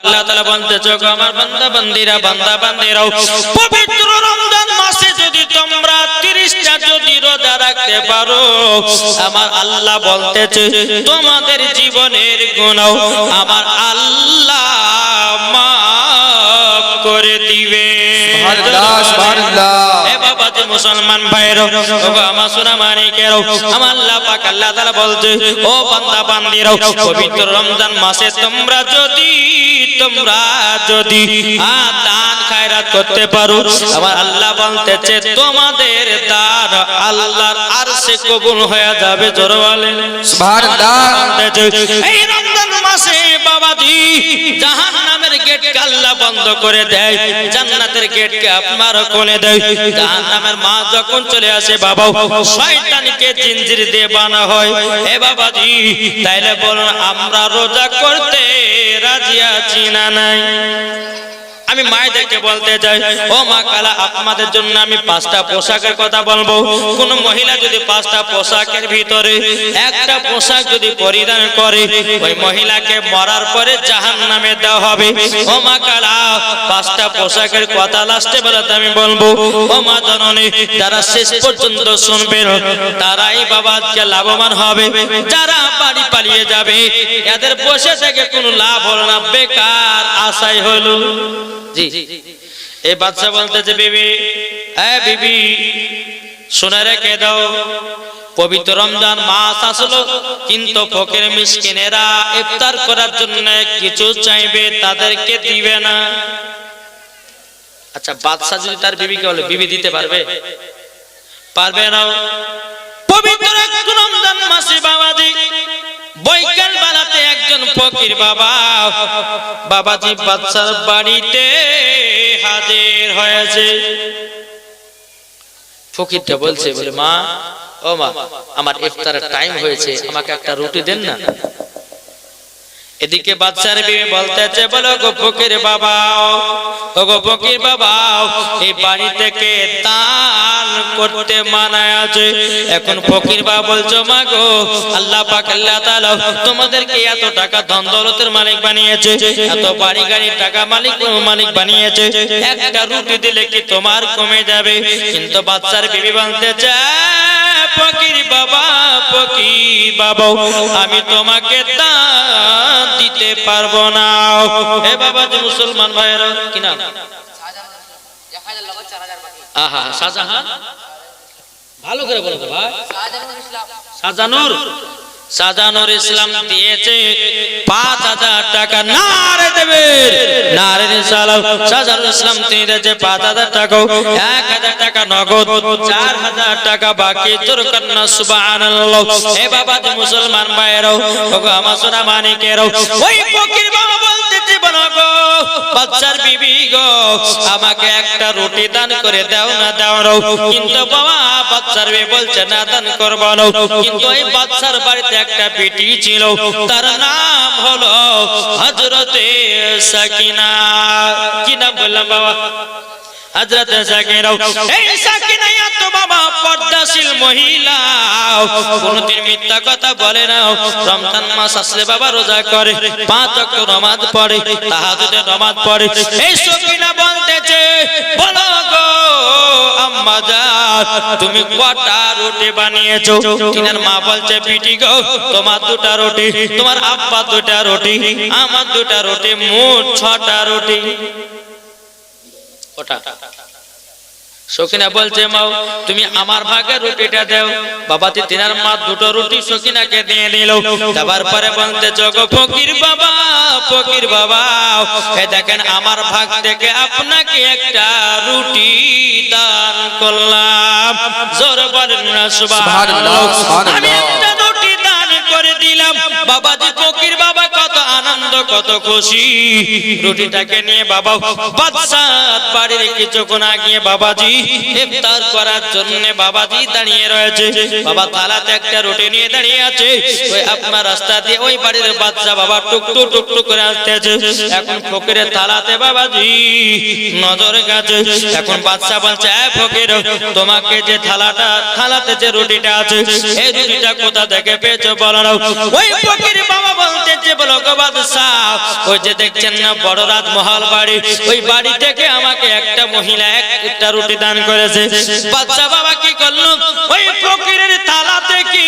আল্লাহ তাআলা বলতেছে গো আমার বান্দা বান্দিরা বান্দা বান্দিরাও পবিত্র রমজান মাসে যদি তোমরা 30টা যদি রোজা রাখতে পারো আমার আল্লাহ বলতেছে তোমাদের জীবনের গুনাহ আমার আল্লাহ মাফ করে দিবে। সুবহানাল্লাহ সুবহানাল্লাহ। এ বাবা যে মুসলমান ভাইরা ওগো আমার সোনা মানিকেরা আমার আল্লাহ পাক আল্লাহ তাআলা বলছে ও বান্দা বান্দিরা পবিত্র রমজান মাসে তোমরা যদি দান খায়রাত করতে পারো আমার আল্লাহ বলতেছে তোমাদের দান আল্লাহর আরশে কবুল হয়ে যাবে। জোরে বলেন সুবহানাল্লাহ। এই রমজান মাসে বাবাজি জাহান্নামের গেটকে আল্লাহ বন্ধ করে দেয়, জান্নাতের গেটকে আপনার খুলে দেয়। জাহান্নামের মা যখন চলে আসে বাবা শয়তানকে জিনজির দিয়ে বানা হয়। এ বাবাজি তাইলে বলুন আমরা রোজা করতে রাজি আছি না নাই? আমি মায়েদেরকে বলতে চাই ও মা কালা আপনাদের জন্য আমি 5টা পোশাকের কথা বলবো। কোন মহিলা যদি 5টা পোশাকের ভিতরে একটা পোশাক যদি পরিধান করে ওই মহিলাকে মরার পরে জাহান্নামে দেওয়া হবে। ও মা কালা 5টা পোশাকের কথা লাস্টে বেলাতে আমি বলবো। ও মা জননী যারা শেষ পর্যন্ত শুনবেন তারাই বাবা আজকে লাভবান হবে। যারা বাড়ি পালিয়ে যাবে এদের বসে থেকে কোনো লাভ হলো না, বেকার আশাই হলো। জি এই বাদশা বলতেছে বিবি এ বিবি শুনে রেখে দাও পবিত্র রমজান মাস আসলো কিন্তু ফকির মিসকিনেরা ইফতার করার জন্য কিছু চাইবে তাদেরকে দিবে না। আচ্ছা বাদশা যদি তার বিবিকে বলে বিবি দিতে পারবে? পারবে না। পবিত্র রমজান মাসে বাবাজি বৈকাল বেলাতে একজন ফকির বাবাজি বাদশার বাড়িতে হাজির হয়েছে। ফকিরটা বলছে বলে মা ও মা আমার ইফতারের টাইম হয়েছে আমাকে একটা রুটি দেন না। এদিকে বাদশার বিবি বলতেছে বলো গো ফকির বাবা ও গো ফকির বাবা এই বাড়ি থেকে দান করতে মানা আছে। এখন ফকির বাবা বলছো মা গো আল্লাহ পাক আল্লাহ তাআলা তোমাদেরকে এত টাকা ধন দৌলতের মালিক বানিয়েছে, এত বাড়ি গাড়ির টাকা মালিক বানিয়েছে, একটা রুটি দিলে কি তোমার কমে যাবে? কিন্তু বাদশার বিবি বলতেছে ফকির বাবা আমি তোমাকে দান দিতে পারবো না। এ বাবা যে মুসলমান ভাইরা কি নাম? আহা শাহজাহান ভালো করে বলো ভাই। শাহজাহানুর ইসলাম দিয়েছে 5000 টাকা। নারে দেবে নারে সালাম। শাহজাহানুর ইসলাম তিনি দিয়েছে 5000 টাকা, 1000 টাকা নগদ, 4000 টাকা বাকি। জোরে কন্না সুবহানাল্লাহ। এ বাবা যে মুসলমান ভাইরাও ওগো আমার সোনা মানিকেরাও ওই ফকির বাবা বলতেছে বলো গো বাদশার বিবি গো আমাকে একটা রুটি দান করে দাও না দাও না। কিন্তু বাবা বাদশার বিবি বলছে না দান করব না। কিন্তু এই বাদশার বাড়িতে একটা বেটি ছিল তার নাম হলো হযরতে সাকিনা। কি নাম বললাম বাবা? হযরতে সাকিনা। এই সাকিনা এত বাবা পর্দাশীল মহিলা, কোনদিন মিথ্যা কথা বলে না। রমজান মাস আসলে বাবা রোজা করে, 5 ওয়াক্ত নামাজ পড়ে, তাহাজ্জুদের নামাজ পড়ে। এই সাকিনা বলতেছে বলো গো আম্মা জান তুমি কটা রুটি বানিয়েছো? তিনার মা বলছে বিটি গো তোমার 2টা রুটি, তোমার আব্বা 2টা রুটি, আমার 2টা রুটি, মোট 6টা রুটি। ওটা সকিনা বলছে মা তুমি আমার ভাগে রুটিটা দাও। বাবাজি তিনার মা 2টো রুটি সকিনাকে দিয়ে দিল। দেওয়ার পরে বলতে গো ফকির বাবা এই দেখেন আমার ভাগ থেকে আপনাকে একটা রুটি দান করলাম। জোরে বলেন না সুবহানাল্লাহ। আমি একটা রুটি দান করে দিলাম। বাবাজি ফকির বাবা কত আনন্দ কত খুশি। রুটিটাকে নিয়ে বাবা বাদশার বাড়ির কিছুক্ষণ আগে বাবাজি ইফতার করার জন্য বাবাজি দাঁড়িয়ে রয়েছে। বাবা থালাতে একটা রুটি নিয়ে দাঁড়িয়ে আছে। ওই আপনার রাস্তা দিয়ে ওই বাড়ির বাদশা বাবা টুকটুক টুকটুক করে আসতেছে। এখন ফকিরের থালাতে বাবাজি নজর গেছে। এখন বাদশা বলছে এ ফকির তোমাকে যে থালাতে যে রুটিটা আছে এই রুটিটা কোথা থেকে পেয়েছো বলো না। ওই ফকির বাবা বলতেছে বলো গো বাদশাহ, ওই যে দেখছেন না বড় রাজমহল বাড়ি, ওই বাড়ি থেকে আমাকে একটা মহিলা একটা রুটি দান করেছে। বাদশা বাবা কি করলো, ওই ফকিরের থালা থেকে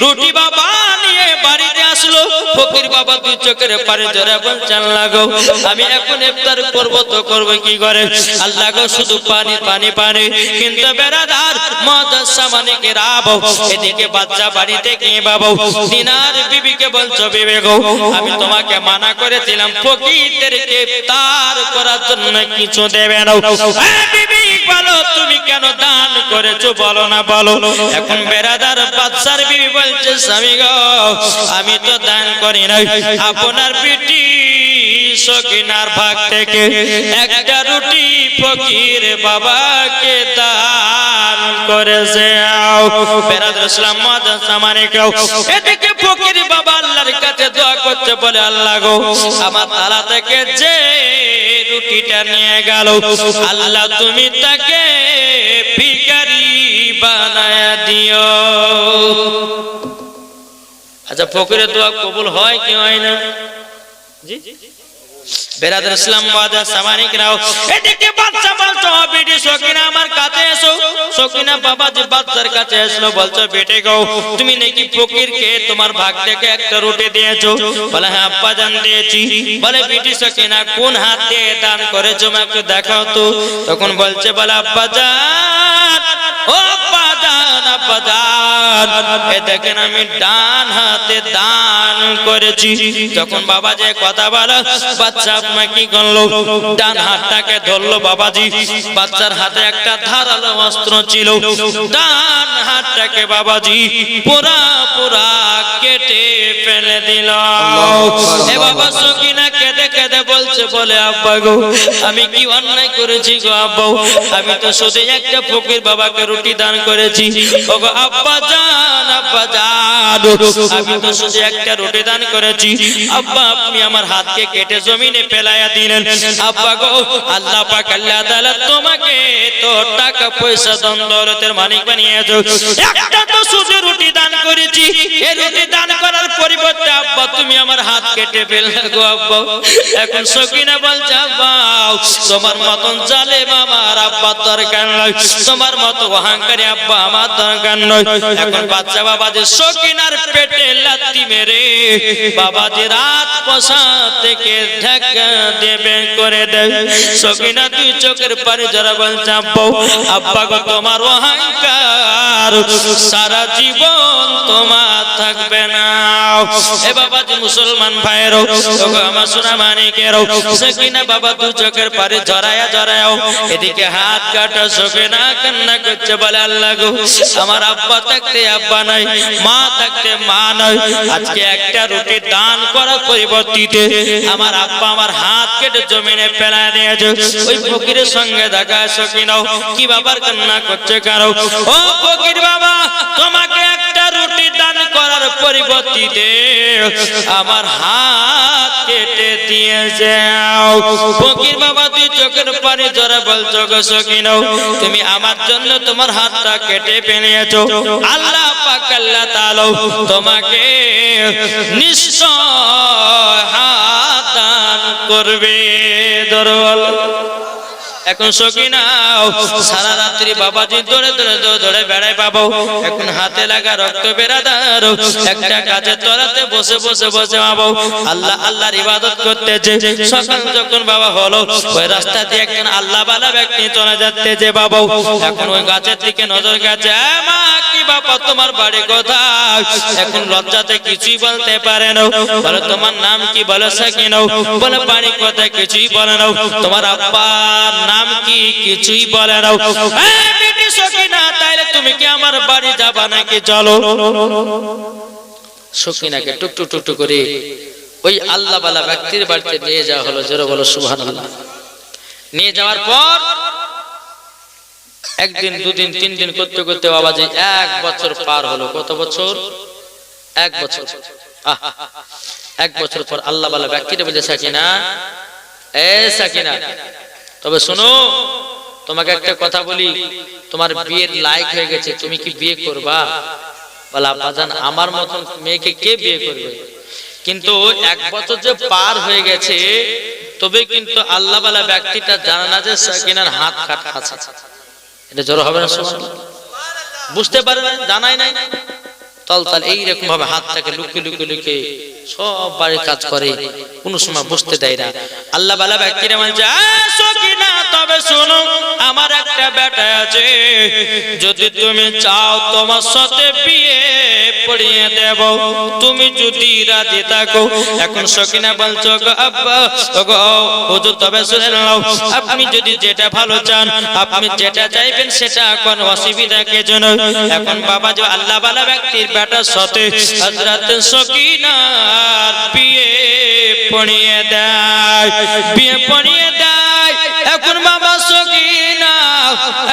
রুটি বাবা নিয়ে বাড়িতে আসলো। ফকির বাবা দুই চোখের পানি ধরে বলছেন, আল্লাহ গো আমি এখন ইফতার করব তো করব কি করে, আল্লাহ গো শুধু পানি পানি পানি। কিন্তু বেরাদার মাদ্রাসা মানে কে রাবো, এদিকে বাচ্চা বাড়িতে গিয়ে বাবু দিনার বিবিকে বলছো, বিবি গো আমি তোমাকে মানা করেছিলাম ফকিরদেরকে ইফতার করার জন্য কিছু দেবে না। হ্যাঁ বিবি বলো তুমি কেন দান করেছো, বলো না বলো। এখন বেরাদার বাদশার বিবি বলছে, স্বামী গো আমি তো দান করি নাই, আপনার বিটি সকিনার ভাগ থেকে একটা রুটি ফকির বাবাকে দান করেছে। বেরাদার ইসলাম মাদ্রাসা মানে কেউ, এদিকে ফকির বাবা আল্লাহর কাছে দোয়া করছে, বলে আল্লাহ গো আমার তালা থেকে যে রুটিটা নিয়ে গেল, আল্লাহ তুমি তাকে ভিখারি বানায়া দিও। আচ্ছা ফকিরের দোয়া কবুল হয় কি হয় না? জি বেরাদার ইসলাম মাদ্রাসা মানে কেউ, এদিকে বাচ্চা বলছো, বেটি সকিনা আমার কাছে এসো। সকিনা বাবা যে বাচ্চার কাছে আসলো, বলছো বেটে গো তুমি নাকি ফকিরকে তোমার ভাগ থেকে একটা রুটি দিয়েছো। বলে হ্যাঁ আব্বা জান দিয়েছি। বলে বেটি সকিনা কোন হাত দিয়ে দান করেছো আমাকে দেখাও তো। তখন বলছে, বলে আব্বা জান, ও আব্বা জান, আব্বা জান এ দেখেন আমি ডান হাতে দান করেছি। যখন বাবা যে কথা বলো, বাচ্চা আপনার কি করলো, ডান হাতটাকে ধরলো বাবাজি। বাচ্চার হাতে একটা ধারালো অস্ত্র ছিল, ডান হাতটাকে বাবাজি পুরা পুরা কেটে ফেলে দিল। এ বাবা সকিনা কেঁদে কেঁদে বলছে, বলে আব্বা গো আমি কি অন্যায় করেছি গো আব্বা, আমি তো শুধু একটা ফকির বাবাকে রুটি দান করেছি। ও গো আব্বা জান, আব্বা জান আমি তো শুধু একটা রুটি দান করেছি। আব্বা আপনি আমার হাতকে কেটে জমিনে ফেলাইয়া দিলেন। আব্বা গো আল্লাহ পাক আল্লাহ তাআলা তোমাকে তো টাকা পয়সা ধন দৌলতের মালিক বানিয়েছো, একটা তো শুধু রুটি দান করেছি, এই রুটি দান করার পরিবর্তে আব্বা তুমি আমার হাত কেটে ফেললে গো আব্বা। এখন সকিনা বলছে, আব্বা তোমার মতন জালেম আমার আব্বা দরকার নয়, তোমার মতো অহংকারী আব্বা আমার দরকার নয়। এখন বাচ্চা বাবা যে সকিনার পেটে লাথি মেরে বাবা যে রাত পোষা থেকে ঢাকা দেবে করে দেয়। সকিনা দুই চোখের পানি যারা বলছে, আব্বা আব্বা গো তোমার অহংকার সারা জীবন তোমার থাকবে না। এ বাবা যে মুসলমান ভাইয়েরও আমার সোনা মানিকেরও, সকিনা বাবা দু চোখের পানি জড়ায়া জড়ায়াও, এদিকে হাত কাটা সকিনা কান্না করছে, বলে আল্লাহ গো আমার আব্বা থাকতে আব্বা নাই, মা থাকতে মা নাই, আজকে একটা রুটি দান করার পরিবর্তিতে আমার আব্বা আমার হাত কেটে জমিনে ফেলায় দিয়েছে। ওই ফকিরের সঙ্গে দেখা সকিনাও কি বাবার কান্না করছে কারো, ও ফকির বাবা তোমাকে একটা রুটি দান করার পরিবর্তিতে আমার হাত কেটে দিয়েছে। ফকির বাবা তুই চোখের পানি জোরে বলছো, গো সকিনাও তুমি আমার জন্য তোমার হাতটা কেটে ফেলেছো, আল্লাহ পাক আল্লাহ তাআলা তোমাকে নিশ্চয় হাত দান করবে। দরওয়াল এখন সকিনা সারা রাত্রি বাবাজি দৌড়ে দৌড়ে দৌড়ে বেড়ায় পাবো। এখন হাতে লাগা রক্ত বেরাদার একটা গাছের তলাতে বসে বসে বসে পাবো আল্লাহ আল্লাহর ইবাদত করতেছে। সকাল যখন বাবা হলো, ওই রাস্তা দিয়ে একজন আল্লাহ বালা ব্যক্তি চলে যাচ্ছে যে বাবা, এখন ওই গাছের দিকে নজর গেছে, মা কি বাবা তোমার বাড়ি কোথায়? এখন লজ্জাতে কিছুই বলতে পারে না। বলে তোমার নাম কি? বলে সকিনা। বলে বাড়ি কোথায়? কিছুই বলে না। তোমার আব্বার নাম কি? কিছুই বলে না। এই বেটি সকিনা তাইলে তুমি কি আমার বাড়ি যাবা নাকি? চলো। সকিনাকে টুকটুক টুকটুক করে ওই আল্লাহ বালা ব্যক্তির বাড়িতে নিয়ে যাওয়া হলো। জোরে বলো সুবহানাল্লাহ। নিয়ে যাওয়ার পর একদিন দুদিন তিন দিন করতে করতে বাবা যে 1 বছর পার হলো। কত বছর? 1 বছর। 1 বছর পর আল্লাহ বালা ব্যক্তিটা বলে, সাকিনা এ সাকিনা তবে শোনো, তোমাকে একটা কথা বলি, তোমার বিয়ের লায়ক হয়ে গেছে, তুমি কি বিয়ে করবা? বলে আব্বাজান আমার মতন মেয়েকে কে বিয়ে করবে? কিন্তু 1 বছর যে পার হয়ে গেছে, তবে কিন্তু আল্লাহ ওয়ালা ব্যক্তিটা জানে না যে সকিনার হাত কাটা আছে। এটা জোর হবে না? সুবহানাল্লাহ। বুঝতে পারে না, জানাই নাই, তলতাল এইরকম ভাবে হাতটাকে লুকিয়ে লুকিয়ে লুকিয়ে সব বাড়ির কাজ করে, কোনো সময় বুঝতে দেয় না। আল্লাহ ওয়ালা ব্যক্তিরা বলছে, সকিনা তবে শোনো, আমার একটা বেটা আছে, যদি তুমি চাও তোমার সাথে বিয়ে পড়িয়ে দেব, তুমি যদি রাজি থাকো। এখন সকিনা বলছো, গো আব্বা, গো হুজুর তবে শুনে নাও, আপনি যদি যেটা ভালো চান, আপনি যেটা চাইবেন সেটা কোন অসুবিধা কে জন্য। এখন বাবা যে আল্লাহ ওয়ালা ব্যক্তির বেটার সাথে হযরত সকিনার বিয়ে পড়িয়ে দেয়, বিয়ে পড়িয়ে দেয়। এখন বাবা সকিনা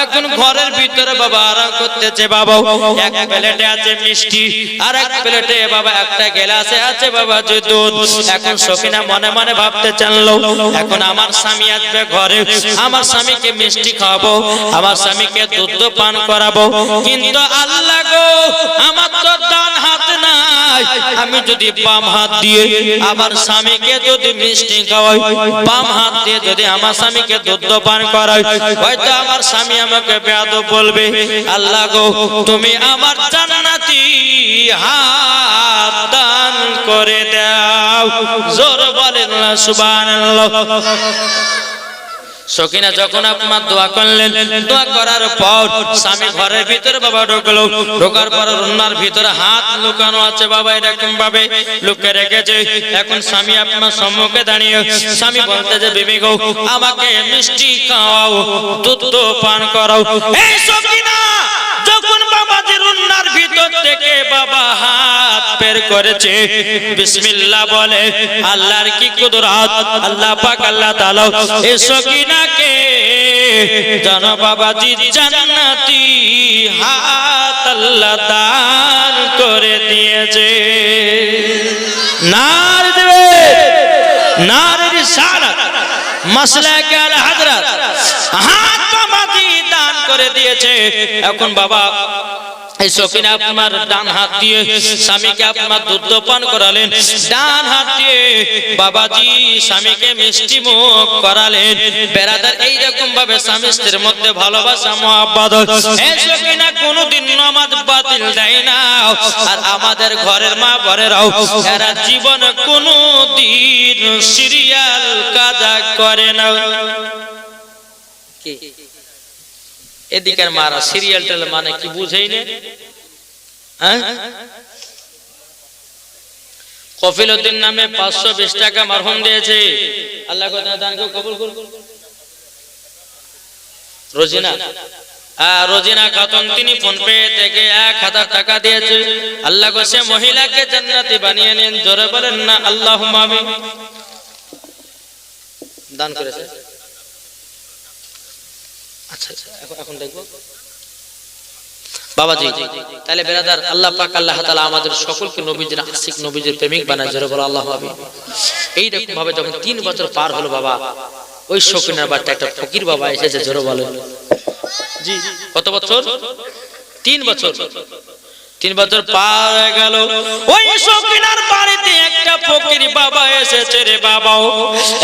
এখন ঘরের ভিতরে বাবা আরাম করতেছে। বাবা এক প্লেটে আছে মিষ্টি, আর এক প্লেটে বাবা একটা গ্লাসে আছে বাবা যে দুধ। এখন সকিনা মনে মনে ভাবতে চাইলো, এখন আমার স্বামী আসবে ঘরে, আমার স্বামীকে মিষ্টি খাওয়াবো, আমার স্বামীকে দুধ পান করাবো, কিন্তু আল্লাহ গো, আমার তো ডান হাত নাই, আমি যদি বাম হাত দিয়ে আমার স্বামীকে যদি মিষ্টি খাওয়াই, বাম হাত দিয়ে যদি আমার স্বামীকে দুধ পান করাই, হয়তো আমার স্বামী আমাকে বেয়াদব বলবে। আল্লাহ গো, তুমি আমার জান্নাতি হাত দান করে দাও। জোর বলেন না সুবহানাল্লাহ। সকিনা যখন আপনার দোয়া করলেন, দোয়া করার পর স্বামী ঘরের ভিতরে বাবা ঢুকলো, ঢোকার পর রুন্নার ভিতরে হাত লুকানো আছে বাবা, এরকম ভাবে লুকিয়ে রেখেছে। এখন স্বামী আপনার সম্মুখে দাঁড়িয়ে স্বামী বলতে যে, বিবি গো, আমাকে মিষ্টি খাওয়াও, দুধ পান করাও। এই সকিনা যখন বাবাজি রুন্নার ভিতর থেকে বাবা হাত বের করেছে, বিসমিল্লাহ বলে, আল্লাহর কি কুদরত, আল্লাহ পাক আল্লাহ তাআলা এই সকিনাকে জানো বাবাজি জান্নাতি হাত আল্লাহ দান করে দিয়েছে। নার দেবে নারে রিসালাত মাসলাকে আল হযরত হাত বাবাজি দান করে দিয়েছে। এখন বাবা এই সকিনা আপনার ডান হাত দিয়ে স্বামীকে আপনার দুধ পান করালেন, ডান হাত দিয়ে বাবাজি স্বামীকে মিষ্টি মুখ করালেন। বেরাদার এইরকম ভাবে স্বামী স্ত্রীর মধ্যে ভালোবাসা মহব্বত। এই সকিনা কোনোদিন নামাজ বাতিল দেয় না, আর আমাদের ঘরের মা বোনেরাও এরা জীবনে কোনোদিন সিরিয়াল কাজা করে না। কি এদিকের মারা সিরিয়াল টেল মানে কি বুঝেই না? কফিলউদ্দিন নামে 520 টাকা মারহুম দিয়েছে, আল্লাহ দানকে কবুল করুন। রোজিনা খাতুন তিনি ফোন পে থেকে 1000 টাকা দিয়েছে, আল্লাহ গো সে মহিলাকে জান্নাতি বানিয়ে নেন। জোরে বলেন না আল্লাহুম্মা আমিন। দান করেছে। আচ্ছা এখন দেখবো বাবাজি। তাহলে বেরাদার আল্লাহ পাক আল্লাহ তাআলা আমাদের সকলকে নবীজির আশিক নবীজির প্রেমিক বানায়। জোরে বলো আল্লাহু আমিন। এই রকম ভাবে যখন 3 বছর পার হলো বাবা, ওই সকিনার বাড়িতে একটা ফকির বাবা এসেছে। জোরে বলেন জি। কত বছর? 3 বছর। 3 বছর পার হয়ে গেল, ওই সকিনার বাড়িতে একটা ফকির বাবা এসেছে রে বাবা।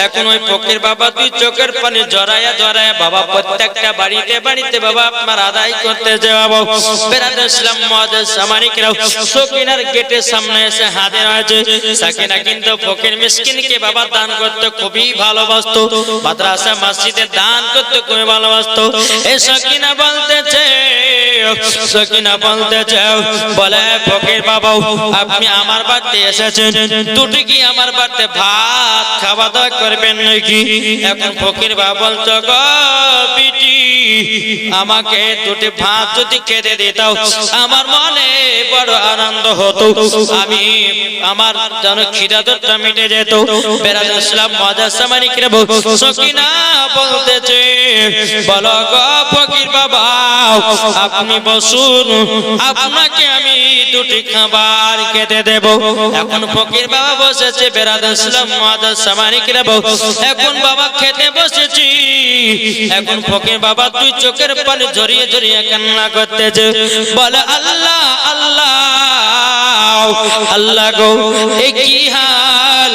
এখন ওই ফকির বাবা দুই চোখের পানি জড়ায়া জড়ায়া বাবা প্রত্যেকটা বাড়িতে বাড়িতে বাবা আপনার আদায় করতে যাবো। বেরাদার ইসলাম মুআজ্জাজ সামানিকরাও সকিনার গেটের সামনে এসে হাজির হয়েছে। সকিনা কিন্তু ফকির মিসকিনকে বাবা দান করতে খুবই ভালোবাসতো, মাদ্রাসা মসজিদে দান করতে খুবই ভালোবাসতো। এই সকিনা বলতেছে বলে, ফকির বাবা আপনি আমার বাড়িতে এসেছেন, দুটি কি আমার বাড়িতে ভাত খাওয়া দাওয়া করবেন নাকি? এখন ফকির বাবা বলতো, গো বিটি আমাকে দুটি ভাত যদি খেতে দিতাও আমার মনে বড় আনন্দ হতো, আমি আমার যেন খিদাটা মিটে যেত। বেরাদার ইসলাম মুআজ্জাজ সামানিকরা সকিনা বলতেছে, বলো গো ফকির বাবা আপনি বসুন, আপনাকে আমি দুটি খাবার খেতে দেব। এখন ফকির বাবা বসেছে, বেরাদার ইসলাম মুআজ্জাজ সামানি কিরাম, এখন বাবা খেতে বসেছি। এখন ফকির বাবা দুই চোখের পানি ঝরিয়ে ঝরিয়ে কান্না করতেছে, বলে আল্লাহ আল্লাহ আল্লাহ গো, এ কি হাল,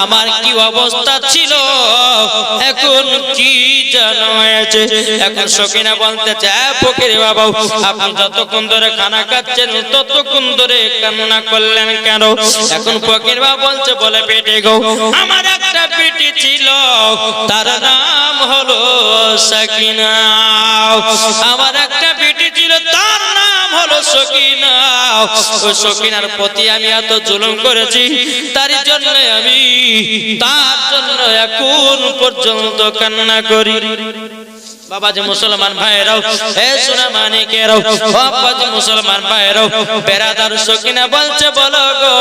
আমার কি অবস্থা ছিল, এখন কি জানো হয়েছে। এখন সকিনা বলতেছে, ফকির বাবা আপনি যতক্ষণ ধরে খানা খাচ্ছেন ততক্ষণ ধরে কান্না করলেন কেন? এখন ফকির বাবা বলছে, বলে বেটি গো, আমার একটা বেটি ছিল, তার নাম হলো সকিনা। আমার একটা বেটি ছিল, তার নাম হলো সকিনা। ওই সকিনার প্রতি আমি এত জুলুম করেছি, তার জন্য আমি তার জন্য এখন পর্যন্ত কান্না করি। বাবাজি মুসলমান ভাইরাও, হে সোনা মানিকেরাও, বাবাজি মুসলমান ভাইরাও, বেরাদার সকিনা বলছে, বলো গো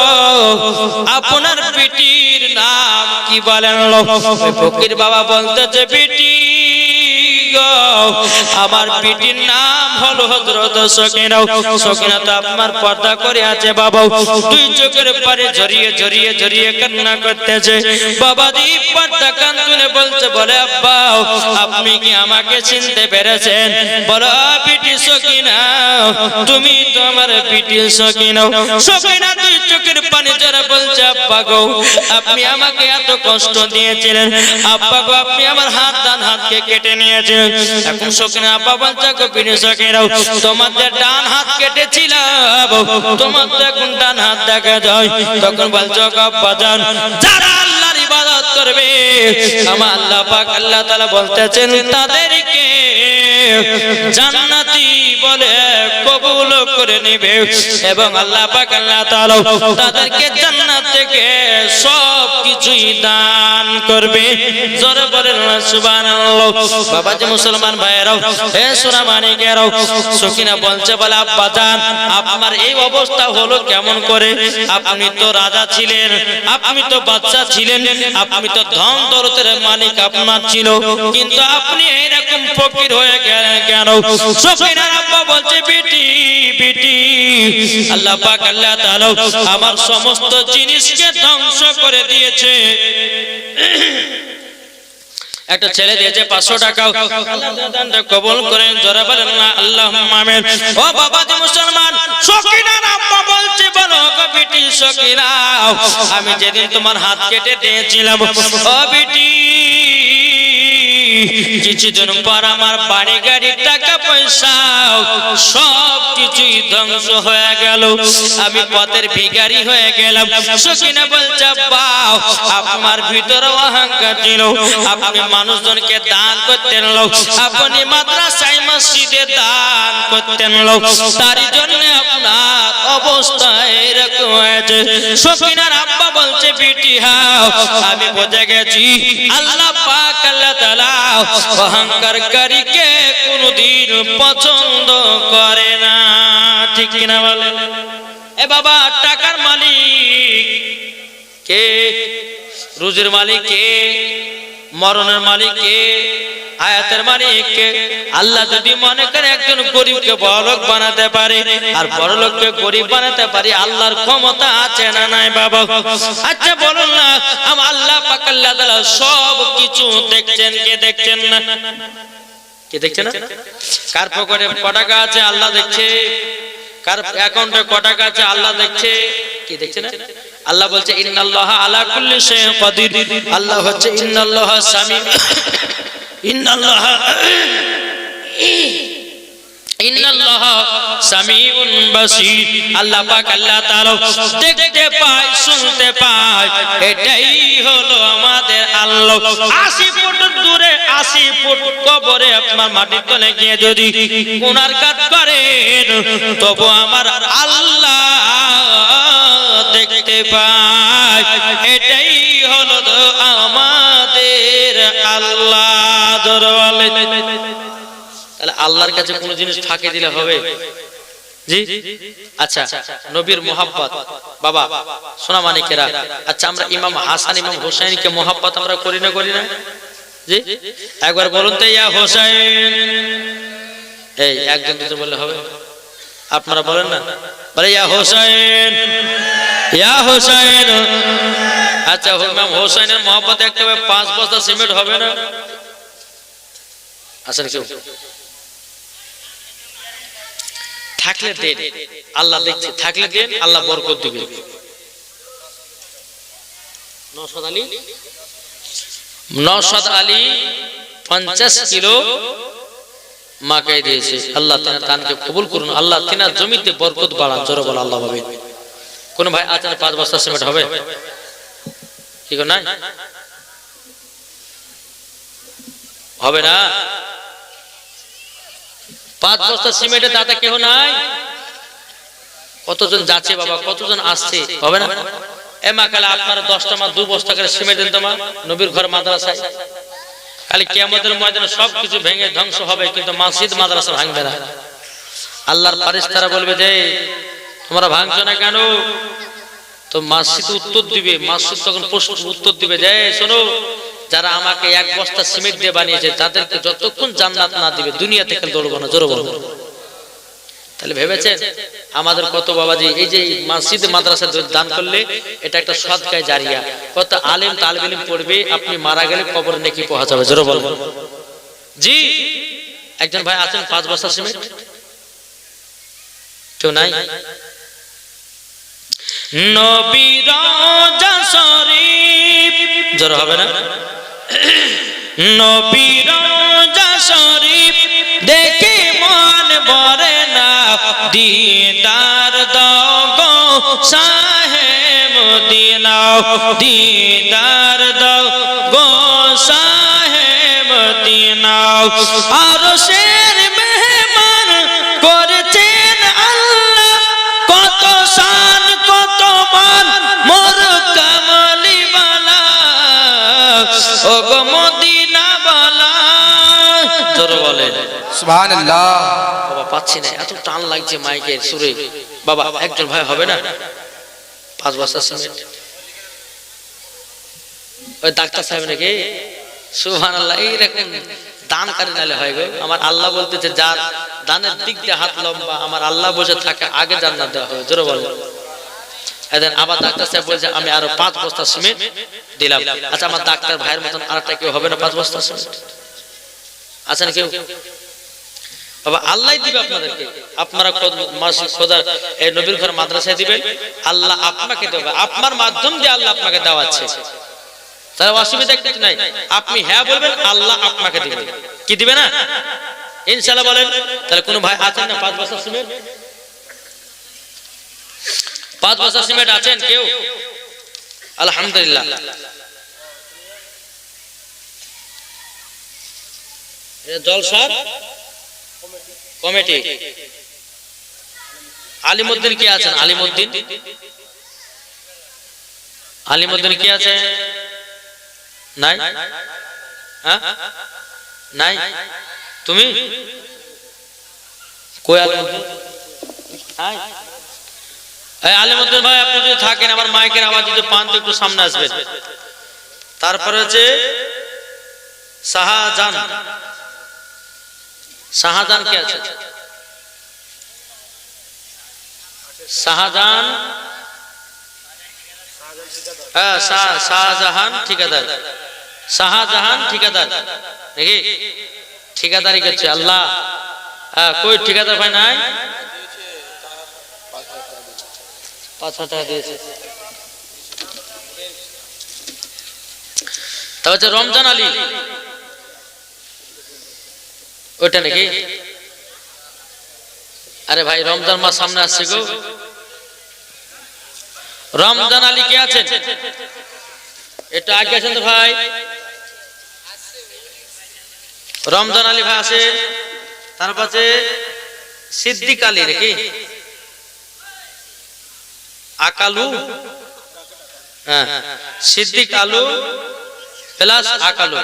আপনার বেটির নাম কি বলেন? ফকির বাবা বলতেছে, বেটি গো, আমার বেটির নাম হলো হযরত সকিনা। সকিনা তো আপনার পর্দা করে আছে বাবা, দুই চোখের পানি ঝরিয়ে ঝরিয়ে ঝরিয়ে কান্না করতেছে। বাবাজি পর্দা কান তুলে বলছে, বলে আব্বা আপনি কি আমাকে চিনতে পেরেছেন? বলো বেটি সকিনা, তুমি তো আমার বেটি সকিনা। সকিনা দুই চোখের পানি ঝরে বলছে, আব্বা গো আপনি আমাকে এত কষ্ট দিয়েছিলেন, আব্বা গো আপনি আমার হাত ডান হাতকে কেটে নিয়েছেন। এখন সকিনা আব্বা বলছে, গো বেটি সকিনা, তোমার যে ডান হাত কেটেছিলাম, তোমার তো এখন ডান হাত দেখা যায়। তখন বলছো, আব্বা জান, যারা আল্লাহর ইবাদত করবে আমার আল্লাহ পাক আল্লাহ তাআলা বলতেছেন তাদেরকে জান্নাতি বলে কবুল করে নেবে, এবং আল্লাহ পাক আল্লাহ তাআলা তাদেরকে জান্নাত থেকে সব কিছুই দান করবে। জোরে বলেন সুবহানাল্লাহ। বাবাজি মুসলমান ভাইরাও, হে সোনা মানিকেরাও, সকিনা বলছে, বলে আব্বা জান আপনার এই অবস্থা হলো কেমন করে? আপনি তো রাজা ছিলেন, আপনি তো বাদশা ছিলেন, আপনি তো ধন দৌলতের মালিক আপনার ছিল, কিন্তু আপনি এরকম ফকির হয়ে গেলেন কেন? সকিনার আব্বা বলছে, বেটি বেটি আল্লাহ পাক আল্লাহ তাআলা আমার সমস্ত জিনিসকে ধ্বংস করে দিয়েছে। একটা ছেলে দিয়েছে 500 টাকা, আল্লাহ দানটা কবুল করেন। জোরে বলেন না আল্লাহুম্মা আমিন। ও বাবাজি মুসলমান, সকিনার আব্বা বলছে, বলো গো বেটি সকিনা, আমি যেদিন তোমার হাত কেটে দিয়েছিলাম, ও বেটি কিছুদিন পর আমার বাড়ি গাড়ি টাকা পয়সা সব কিছুই ধ্বংস হয়ে গেল, আমি পথের ভিখারি হয়ে গেলাম। সকিনা বলছে, আব্বা আমার ভিতরে অহংকার ছিল, আপনি মানুষজনকে দান করতেন, আপনি মাদ্রাসায় মসজিদে দান করতেন, তার জন্য আপনার অবস্থা এরকম হয়েছে। সকিনার আব্বা বলছে, বেটি হাও আমি বুঝে গেছি, আল্লাহ পাক আল্লাহ তাআলা অহংকারকারীকে কোনদিন পছন্দ করে না, ঠিক কিনা বলে? এ বাবা, টাকার মালিক কে? রুজির মালিক কে? মরণের মালিক কে? আয়াতের মালিক কে? আল্লাহ যদি মনে করে একজন গরিবকে বড়লোক বানাতে পারে আর বড়লোককে গরিব বানাতে পারে, আল্লাহর ক্ষমতা আছে না নাই বাবা? আচ্ছা বলুন না, আমার আল্লাহ পাক আল্লাহ তাআলা সব কিছু দেখছেন, কে দেখছেন না? কে দেখছেন না? কার পকেটে ক টাকা আছে আল্লাহ দেখছে, কার অ্যাকাউন্টে ক টাকা আছে আল্লাহ দেখছে, কে দেখছে না? আল্লাহ বলছে, ইন্নাল্লাহা আলা কুল্লি শাইইন কাদির। আল্লাহ হচ্ছে ইন্নাল্লাহা সামি, ইন্নাল্লাহা ইন্নাল্লাহা সামিউন বাসীর। আল্লাহ পাক আল্লাহ তাআলা দেখতে পায়, শুনতে পায়, এটাই হলো আমাদের আল্লাহ। 80 ফুট দূরে 80 ফুট কবরে আপনার মাটির তলে গিয়ে যদি গুনার কাজ করেন, তবু আমার আল্লাহ দেখতে পায়, এটাই হলো আমাদের আল্লাহ। দরওয়ালে তাহলে আল্লাহর কাছে কোন জিনিস ফাঁকি দিলে হবে? জি আচ্ছা, নবীর মোহাব্বত বাবা সোনা মানিকেরা, আচ্ছা আমরা ইমাম হাসান ইমাম হোসেনকে মোহাব্বত আমরা করি না, করি না? জি একবার বলুন তো, ইয়া হোসেন, এই একজন দুজন বললে হবে? আপনারা বলেন না, বলে ইয়া হোসেন, ইয়া হোসেন। আচ্ছা হোসেনের মহব্বতে একটা 5 বস্তা সিমেন্ট হবে না? আসেন কেউ থাকলে দেন, আল্লাহ দেখছে, থাকলে দেন, আল্লাহ বরকত দিবে। নওশাদ আলী 50 কিলো মাকে দিয়েছে। আল্লাহ তাআলা দানকে কবুল করুন, আল্লাহ তিনার জমিতে বরকত বাড়ান। জোরে বল আল্লাহ ভাবে। কোন ভাই আছেন 5 বস্তা সিমেন্ট হবে? কি গো নাই? হবে না? 5 বস্তা সিমেন্টের দাতা কেউ নাই? কতজন যাচ্ছে বাবা, কতজন আসছে? হবে না? এ মা কালে আপনারা 10টা মা 2 বস্তা করে সিমেন্ট দেন তো মা, নবীর ঘর মাদ্রাসায়। কাল কিয়ামতের ময়দানে সবকিছু ভেঙে ধ্বংস হবে, কিন্তু মসজিদ মাদ্রাসা ভাঙবে না। আল্লাহর ফেরেশতারা বলবে যে তোমরা ভাঙছো না কেন? তো মসজিদ উত্তর দিবে, মসজিদ তখন প্রশ্ন উত্তর দিবে যে শোনো, যারা আমাকে 1 বস্তা সিমেন্ট দিয়ে বানিয়েছে তাদেরকে যতক্ষণ জান্নাত না দিবে দুনিয়া থেকে দৌড়বো না। জোরে বলো। তাহলে ভেবেছেন আমাদের কত বাবাজি এই যে মসজিদ মাদ্রাসা দান করলে এটা একটা সদকায়ে জারিয়া, কত আলেম তালিব ইলম পড়বে, আপনি মারা গেলে কবরে নেকি পৌঁছাবে। জোরে বলো। জি একজন ভাই আছেন 5 বস্তা সিমেন্ট? কেউ নাই? নবীর রওজা শরীফ, জোরে হবে না? নবীর রওজা শরীফ দেখে মন ভরে না, দিদার দাও গো শাহে মদিনা, দিদার দাও গো শাহে মদিনা। আরশের মেহমান করেছেন আল্লাহ, কত শান কত মান মোর কামলিওয়ালা, ও গো মদিনা বালা। জোরে বলেন সুবহানাল্লাহ। বাবা পাচ্ছি না, এত টান লাগছে মাইকের সুরে। বাবা একজন ভাই হবে না? 5 বস্তা সিমেন্ট। ওই ডাক্তার সাহেব নাকি? সুবহানাল্লাহ। এইরকম দানকারী নালে হয় গো। আমার আল্লাহ বলতেছে যার দানের দিক দিয়ে হাত লম্বা, আমার আল্লাহ বসে থাকে আগে জান্নাত দেওয়া হবে। জোরে বলেন। এদিন আবার ডাক্তার সাহেব বলছে আমি আরো 5 বস্তা সিমেন্ট দিলাম। আচ্ছা আমার ডাক্তার ভাইয়ের মতন আরেকটা কেউ হবে না 5 বস্তা সিমেন্ট? আছেন কেউ? বাবা আল্লাহ দিবে আপনাদেরকে, আপনারা খোদার এই নবীর ঘর মাদ্রাসায় দিবেন, আল্লাহ আপনাকে দেবে, আপনার মাধ্যম দিয়ে আল্লাহ আপনাকে দেওয়াচ্ছে। তাহলে অসুবিধা কিছু নাই, আপনি হ্যাঁ বলবেন, আল্লাহ আপনাকে দিবে। কি দিবে না? ইনশাআল্লাহ বলেন। তাহলে কোন ভাই আছেন না 5 বস্তা সিমেন্ট? 5 বস্তা সিমেন্ট আছেন কেউ? আলহামদুলিল্লাহ। জলসার কমিটি আলিমউদ্দিন কি আছেন? আলিমউদ্দিন, আলিমউদ্দিন কি আছে? নাই? হ্যাঁ নাই? তুমি কই আলিমউদ্দিন? নাই? এই আলিমউদ্দিন ভাই আপনি যদি থাকেন, আমার মাইকের আওয়াজ যদি পান তো একটু সামনে আসবেন। তারপরে হচ্ছে শাহজাহান, শাহজাহান কে আছে? শাহজাহান, হ্যাঁ শাহজাহান ঠিকাদার, শাহজাহান ঠিকাদার নাকি? ঠিকাদারি করছে আল্লাহ। হ্যাঁ কই ঠিকাদার ভাই নাই? 5,000 টাকা দিয়েছে। তা হচ্ছে রমজান আলী, ওইটা নাকি? আরে ভাই রমজান মাস সামনে আসছে গো। রমজান আলী কে আছেন? এটা আগে আছেন তো ভাই? রমজান আলী ভাই আছে। তারপর আছে সিদ্দিক আলী নাকি? আকালু, হ্যাঁ সিদ্দিক আলু প্লাস আকালু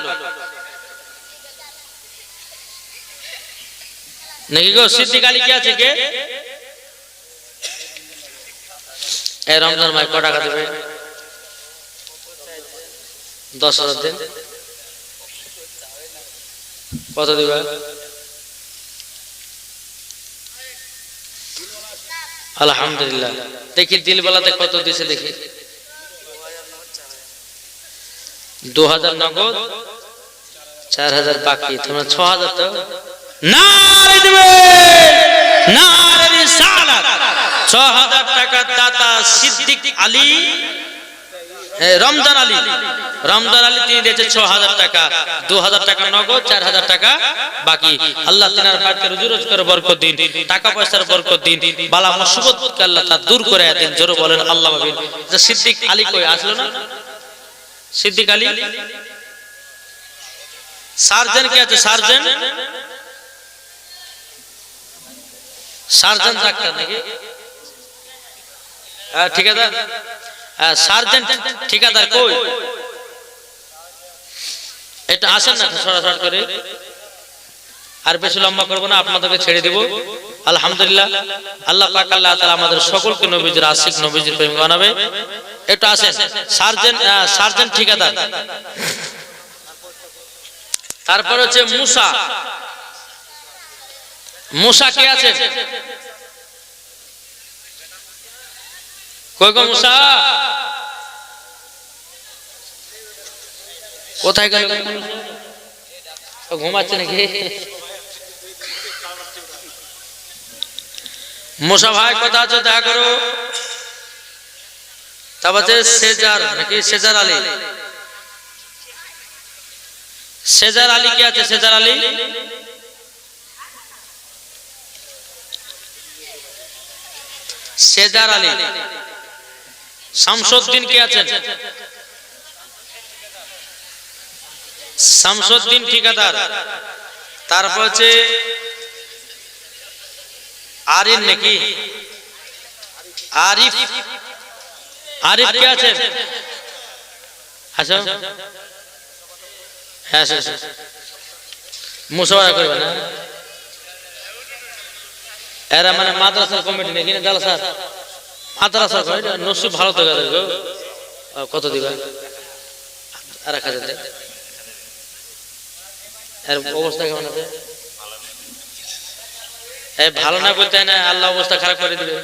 নাকি গো? সিদ্দিক আলী কে আছে কে? এই রমজান ভাই ক টাকা দেবে? 10,000 দিন। কত দিবা? আলহামদুলিল্লাহ। দেখি দিলবেলাতে কত দিছে দেখি। 2000 নগদ, 4000 বাকি, তোমরা 6000 তো নারে দিবে, নারে রিসালাত। 6000 টাকা দাতা সিদ্দিক আলী, রমজান আলী, রমজান আলী তিনি দিয়েছে 6000 টাকা, 2000 টাকা নগদ, 4000 টাকা বাকি। আল্লাহ তিনার বাড়িতে রুজি রোজগার বরকত দিন, টাকা পয়সার বরকত দিন, বালা মুসিবতকে আল্লাহ তা দূর করে দেন। জোরে বলেন আল্লাহ আমিন। যে সিদ্দিক আলী কই আসলো না? সিদ্দিক আলী সার্জন কে আছে? সার্জন, সার্জন ডাক্তার নাকি? ঠিকাদার, সার্জন ঠিকাদার কই? এটা আসেন না সরাসরি করে, আর বেশি লম্বা করবো না, আপনাদেরকে ছেড়ে দিব। আলহামদুলিল্লাহ, আল্লাহ পাক আল্লাহ তাআলা আমাদের সকলকে নবীজির আশিক, নবীজির প্রেমী বানাবে। এটা আসেন সার্জন, সার্জন ঠিকাদার। তারপর হচ্ছে মুসা, মুসা কে আছে? কই গো মুসা? কোথায় গেল? ঘুমাচ্ছে নাকি? মুসা ভাই কথা আছে, দেখা করো। তারপর সেজার নাকি? সেজার আলী, সেজার আলী কে আছে? সেজার আলী, সেজার আলী। শামসুদ্দিন কে আছেন? শামসুদ্দিন ঠিকাদার। তারপর হচ্ছে আরিফ নাকি? আরিফ, আরিফ কে আছেন? আচ্ছা হ্যাঁ, মুসাফা করবে না এরা, মানে মাদ্রাসার কমিটি নাকি না? জালা স্যার মাদ্রাসার কমিটি, নসিব ভালো তো গেল। কত দিবা? আর 1000 দেয়। এর অবস্থা কেমন আছে? ভালো না বলতে হয় না, আল্লাহ অবস্থা খারাপ করে দিবে।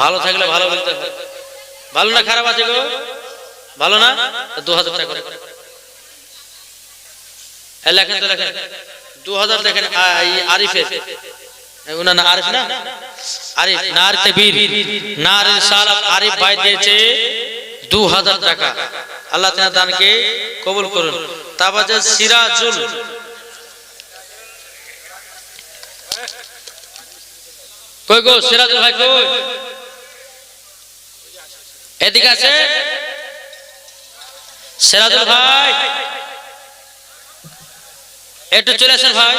ভালো থাকলে ভালো বলতে হয়। ভালো না খারাপ আছে গো? ভালো না? 2000 টাকা লেখেন তো, লেখেন 2000 দেখেন। আরিফের, উনা না আরিফ না, আরিফ নার তাকবীর, নার রিসালাত, আরিফ ভাই দিয়েছে 2000 টাকা। আল্লাহ তাআলা দানকে কবুল করুন। তারপর যে সিরাজুল, কই গো সিরাজুল ভাই কই? এদিকে আছে সিরাজুল ভাই, একটু চলে আসেন ভাই।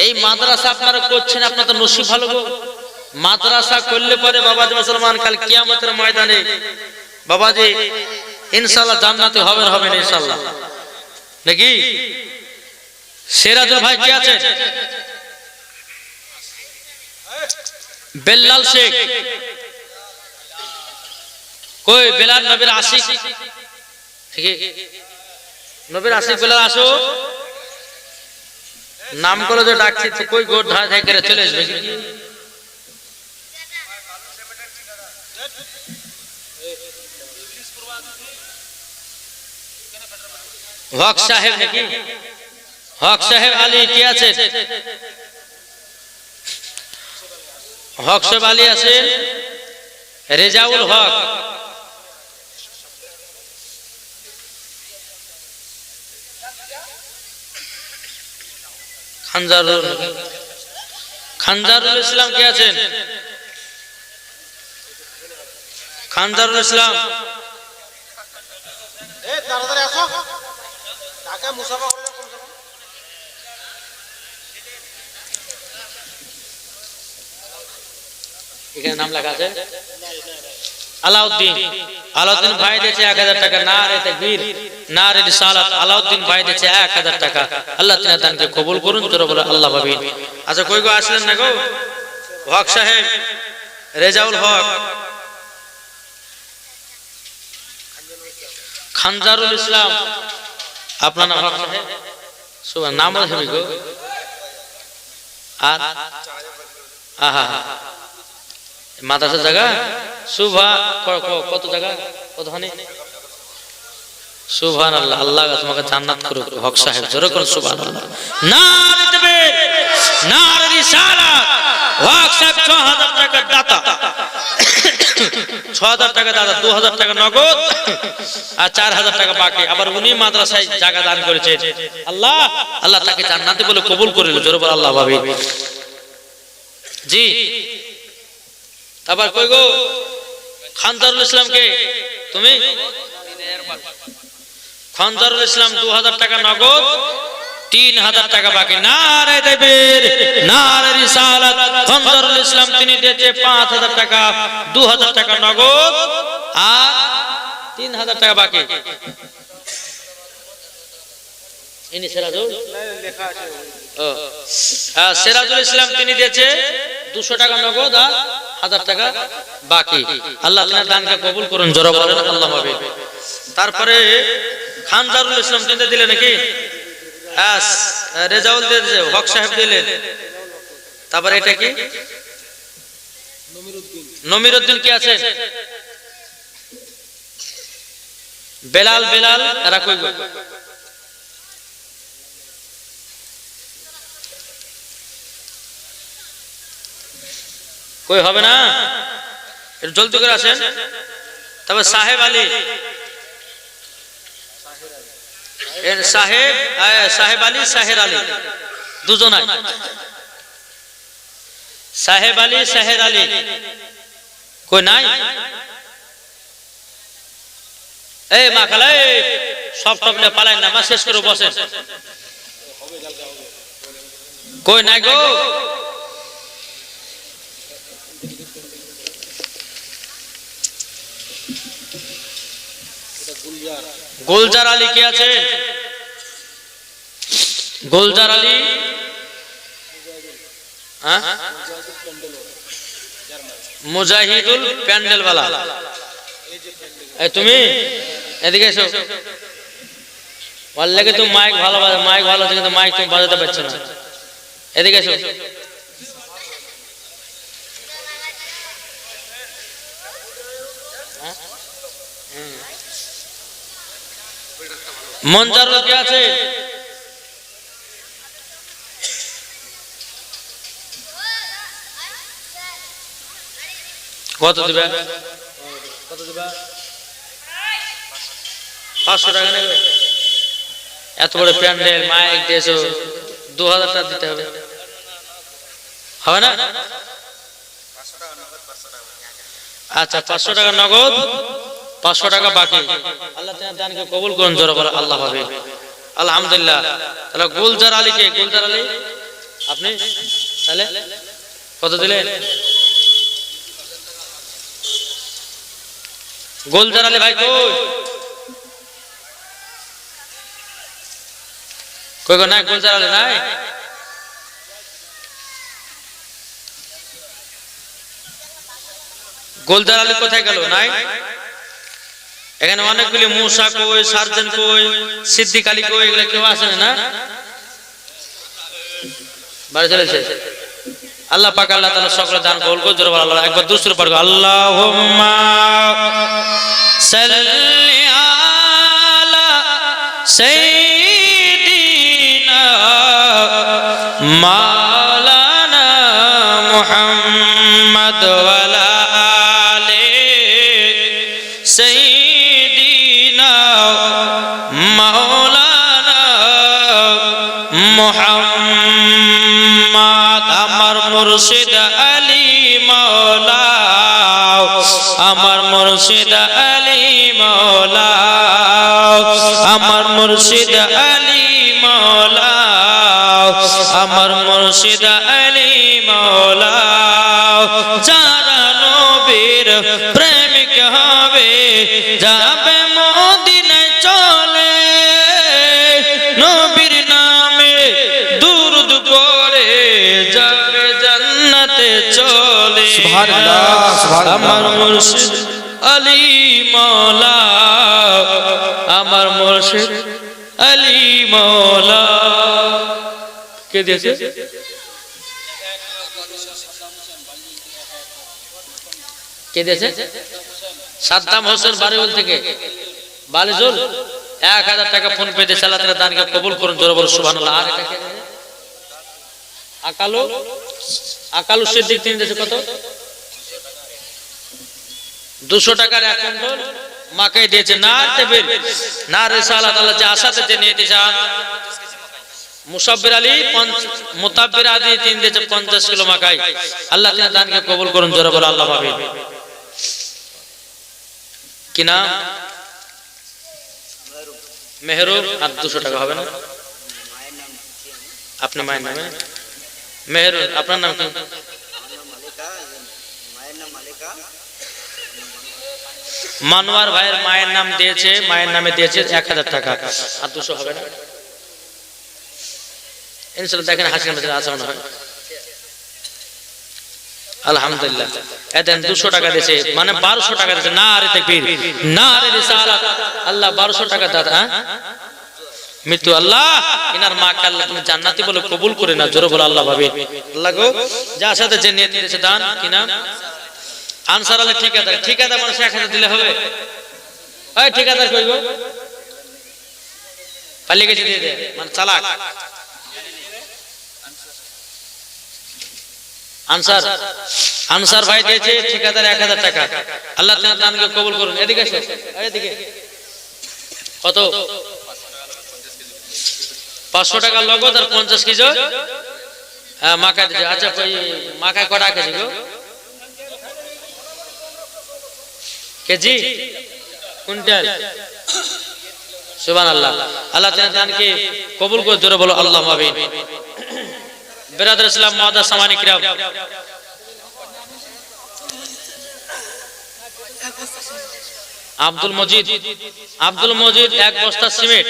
এই মাদ্রাসা আপনারা করছেন, আপনার তো নসিব ভালো গো। মাদ্রাসা করলে পরে বাবাজি মুসলমান কাল কিয়ামতের ময়দানে বাবাজি ইনশাআল্লাহ জান্নাতে হবে না ইনশাআল্লাহ নাকি? সিরাজুল ভাই কে আছে? বেলাল শেখ কই? বেলাল নবীর আশিক, নবীর আশিক বেলাল আসো। নাম করে যে ডাকছি, কই গোট ধারে থেকে করে চলে আসবে। হক সাহেব নাকি? হক সাহেব আলী কে আছে? হক সাহেব আলী আছেন। রেজাউল হক, খানজারুল, খানজারুল ইসলাম কে আছেন? খানজারুল ইসলাম, এখানে নাম লেখা আছে। আলাউদ্দিন, আলাউদ্দিন ভাই দিয়েছে 1000 টাকা। নারে তাকবীর, নারে রিসালাত, আলাউদ্দিন ভাই দিয়েছে 1000 টাকা। আল্লাহ তাআলা দানকে কবুল করুন। জোরে বলে আল্লাহ আমিন। আচ্ছা কই গো আসলেন না গো? হক সাহেব, রেজাউল হক, খানজারুল ইসলাম, আপনার নাম হক সাহেব? সুবহান, নাম আছে গো। আর আহা মাদ্রাসার জায়গা সুভা কত জায়গা কতখানি সুবহানাল্লাহ আল্লাহ তোমাকে জান্নাত করুক হক সাহেব জোরে করুন সুবহানাল্লাহ নারে তাকবীর নারে রিসালাত হক সাহেব 6000 টাকা দাতা 6000 টাকা দাতা 2000 টাকা নগদ আর 4000 টাকা বাকি আবার উনি মাদ্রাসায় জায়গা দান করেছেন আল্লাহ আল্লাহ তাকে জান্নাতে বলে কবুল করে নিল জোরে বল আল্লাহ ভাবি জি আবার কই গো খানজারুল ইসলামকে তুমি খানজারুল ইসলাম 2000 টাকা নগদ 3000 টাকা বাকি নারে তাকবীর নারে রিসালাত খানজারুল ইসলাম তিনি দিয়েছে 5000 টাকা 2000 টাকা নগদ আর 3000 টাকা বাকি ইনি সিরাজুল লেখা আছে ও সিরাজুল ইসলাম তিনি দিয়েছে 200 টাকা নগদ আর 1000 টাকা বাকি আল্লাহ তাআলা দানকে কবুল করুন জোরে বলেন আল্লাহ আমিন তারপরে খানজারুল ইসলাম তিনি দিলেন নাকি রেজাউল দিয়েছে হক সাহেব দিলেন তারপরে এটা কি নমিরউদ্দিন কি আছে বেলাল এরা কই গো কই হবে না একটু জলদি করে আসেন তবে সাহেব আলী সাহেব আলী সাহের আলী দুজনাই সাহেব আলী সাহের আলী কই নাই এই মাখালা সব টপলে পালাই না মা শেষ করে বসেন কই নাই গো গোলজার আলী কে আছে গোলজার আলী মুজাহিদুল প্যান্ডেল वाला তুমি এদিকে এসো বল লাগে তুমি মাইক ভালো আছে কিন্তু মাইক তুমি বাজাতে পারছো না এদিকে এসো মঞ্জারুল কে আছে কত দিবে 500 টাকা নেবে এত বড় প্যান্ডেল মাইক দিয়েছো 2000 টাকা দিতে হবে হবে না আচ্ছা 500 টাকা নগদ 500 টাকা বাকি আল্লাহ তাআলা দানকে কবুল করুন জোরে বলে আল্লাহ ভাবে আলহামদুলিল্লাহ তাহলে গোলজার আলী কে গোলজার আলী আপনি তাহলে কত দিলেন গোলজার আলী ভাই কই কই গো নাই গোলজার আলী নাই গোলজার আলী কোথায় গেল নাই এখানে অনেকগুলি মুসা কই সার্জন কই সিদ্দিক আলী কই এগুলা কেউ আসে না বাড়ি চলেছে আল্লাহ পাক আল্লাহ তাআলা সকল দান কবুল করুন জোরে বলো আল্লাহ একবার দুরূদ পড়ো আল্লাহুম্মা সাল্লি আলা সাইয়্যিদিনা মাওলানা মুহাম্মদ ওয়া আলা আলি সাইয়্যিদিনা মাওলানা মুহাম্মদ আমার মুর্শিদ আলী মাওলা আমার মুর্শিদ আলী মাওলা আমার মুর্শিদ আলী মাওলা আমার মুর্শিদ আলী মাওলা যারা নবীর প্রেমিক হবে যাবে মদিনায় চলে নবীর নামে দুরূদ পড়ে যাবে জান্নাতে চলে সুবহানাল্লাহ সুবহানাল্লাহ আমার মুর্শিদ আলী মাওলা আমার মুর্শিদ আলী মাওলা কে দিয়েছে কে দিয়েছে? সাদ্দাম হোসেন বারিউল থেকে বালিজুল 1000 টাকা ফোন পে দিয়ে আল্লাহ তাআলা দানকে কবুল করুন, জোরে বলো সুবহানাল্লাহ। আর এটা কে দিয়েছে? আকালু সিদ্দিক তিনি দিয়েছে কত? 200 টাকার এক কুইন্টাল মাকে দিয়েছে। না তাকবীর, না রিসালাত। আল্লাহ যে আশাতে যে নিয়ে দিয়েছে। মুসাব্বির আলী মুতাব্বির আদি তিন দিয়েছে 50 কিলো মাকাই। আল্লাহ তাআলা দানকে কবুল করুন, জোরে বলো আল্লাহ আমিন। কি নাম? মেহরুব। আর 200 টাকা হবে না? আপনি মায়ের নামে মেহরুব, আপনার নাম কি? মানওয়ার ভাইয়ের মায়ের নাম দিয়েছে, মায়ের নামে দিয়েছে 1000 টাকা। আর 200 হবে না? ইনশাআল্লাহ দেখেন হাসির মধ্যে আছে মনে হয়। আলহামদুলিল্লাহ। এদেন 200 টাকা দিয়েছে, মানে 1200 টাকা দিয়েছে। নারে তাকবীর, নারে রিসালাত। আল্লাহ 1200 টাকা দাদা মৃত্যু। আল্লাহ ইনার মাকে আল্লাহ তুমি জান্নাতি বলে কবুল করে না, জোরে বলো আল্লাহ ভাবে। আল্লাহ গো যার সাথে যে নিয়ত দিয়েছে দান, কি নাম? আনসার আলী ঠিকাদার। ঠিকাদার মানুষ 1000 দিলে হবে? ওই ঠিকাদার কই গো? পালিয়ে গেছে দিয়ে দে, মানে চালাক। আনসার ভাই দিয়েছে ঠিকাদার 1000 টাকা। আল্লাহ তাআলা দানকে কবুল করুন। এদিকে এসো, এদিকে। কত? 500 টাকা নগদ আর 50 কেজি হ্যাঁ মাকা দিয়েছে। আচ্ছা মাকায় কটা কেজি গো? KG quintal. সুবহানাল্লাহ। আল্লাহ তাআলা দানকে কবুল করে, জোরে বলো আল্লাহ আমিন। বিরাদর ইসলাম মুআদ্দাস সামানি কিরাম, আব্দুল মজিদ 1 বস্তা সিমেন্ট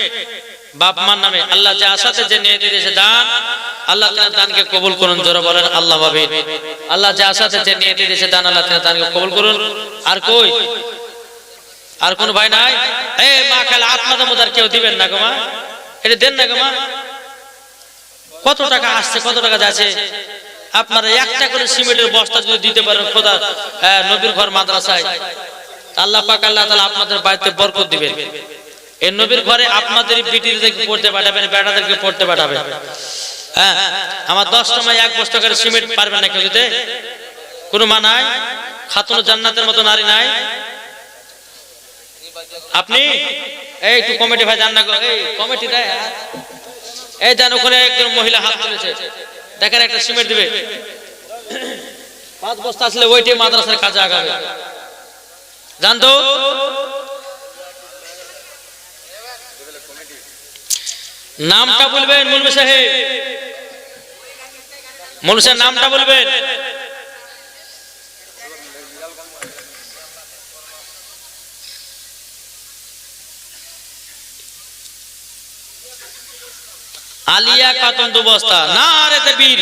বাপ মার নামে। আল্লাহ যে আশাতে যে নিয়ে দিয়েছে দান, আল্লাহ তাআলা দানকে কবুল করুন, জোরে বলেন আল্লাহ আমিন। আল্লাহ যে আশাতে যে নিয়ে দিয়েছে দান, আল্লাহ তাআলা দানকে কবুল করুন। আর কই? আর কোন ভাই নাই? এই মা খালা আপনাদের মধ্যে কেউ দিবেন না গো মা? এটা দেন না গো মা। কত টাকা আসছে, কত টাকা যাচ্ছে? আপনারা একটা করে সিমেন্টের বস্তা যদি দিতে পারেন খোদা নবীর ঘর মাদ্রাসায়, আল্লাহ পাক আল্লাহ তাআলা আপনাদের বাড়িতে বরকত দিবেন। এই নবীর ঘরে আপনাদের বিটিদেরকে পড়তে পাঠাবেন, বেটাদেরকে পড়তে পাঠাবেন। হ্যাঁ, আমার 10 টাকায় 1 বস্তা করে সিমেন্ট পারবেন না কেউ দিতে? কোনো মা নাই? খাতুন জান্নাতের মতো নারী নাই? আপনি এই একটু কমিটি ভাই জান না গো, এই কমিটি দেয়। এই জান ওখানে একজন মহিলা হাত তুলেছে, দেখেন একটা সিমেন্ট দিবে। 5 বস্তা আসলে ওইটাই মাদ্রাসার কাজে আগাবে। জানতো নামটা বলবেন মৌলভী সাহেব, মৌলভী সাহেব নামটা বলবেন। আলিয়া খাতুন 2 বস্তা। নারে তাকবীর,